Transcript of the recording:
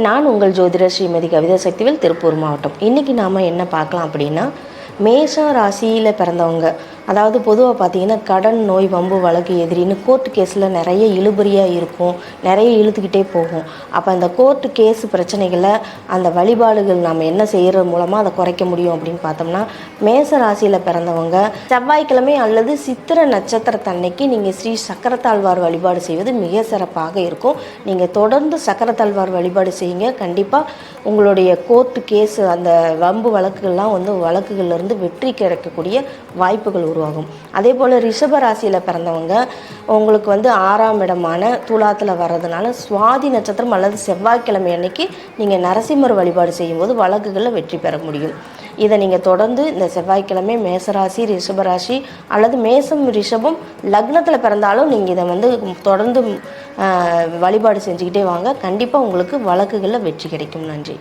நான் உங்கள் ஜோதிடர் ஸ்ரீமதி கவிதா சக்திவேல், திருப்பூர் மாவட்டம். இன்றைக்கி நாம் என்ன பார்க்கலாம் அப்படின்னா, மேஷம் ராசியில் பிறந்தவங்க, அதாவது பொதுவாக பார்த்திங்கன்னா கடன், நோய், வம்பு, வழக்கு, எதிரின்னு கோர்ட்டு கேஸில் நிறைய இழுபறியாக இருக்கும், நிறைய இழுத்துக்கிட்டே போகும். அப்போ அந்த கோர்ட்டு கேஸு பிரச்சனைகளை அந்த வழிபாடுகள் நாம் என்ன செய்கிறது மூலமாக அதை குறைக்க முடியும் அப்படின்னு பார்த்தோம்னா, மேஷ ராசியில் பிறந்தவங்க செவ்வாய்க்கிழமை அல்லது சித்திரை நட்சத்திரத்தன்னைக்கு நீங்கள் ஸ்ரீ சக்கரத்தாழ்வார் வழிபாடு செய்வது மிக சிறப்பாக இருக்கும். நீங்கள் தொடர்ந்து சக்கரத்தாழ்வார் வழிபாடு செய்யுங்க. கண்டிப்பாக உங்களுடைய கோர்ட்டு கேஸு அந்த வம்பு வழக்குகள்லாம் வழக்குகள்லேருந்து வெற்றி கிடைக்கக்கூடிய வாய்ப்புகள் உருவாகும். அதே போல் ரிஷப ராசியில் பிறந்தவங்க உங்களுக்கு 6ஆம் இடமான துலாத்தில் வர்றதுனால சுவாதி நட்சத்திரம் அல்லது செவ்வாய்க்கிழமை அன்னைக்கு நீங்கள் நரசிம்மர் வழிபாடு செய்யும்போது வழக்குகளில் வெற்றி பெற முடியும். இதை நீங்கள் தொடர்ந்து இந்த செவ்வாய்க்கிழமை மேசராசி, ரிஷபராசி அல்லது மேசம் ரிஷபம் லக்னத்தில் பிறந்தாலும் நீங்கள் இதை தொடர்ந்து வழிபாடு செஞ்சுக்கிட்டே வாங்க. கண்டிப்பாக உங்களுக்கு வழக்குகளில் வெற்றி கிடைக்கும். நன்றி.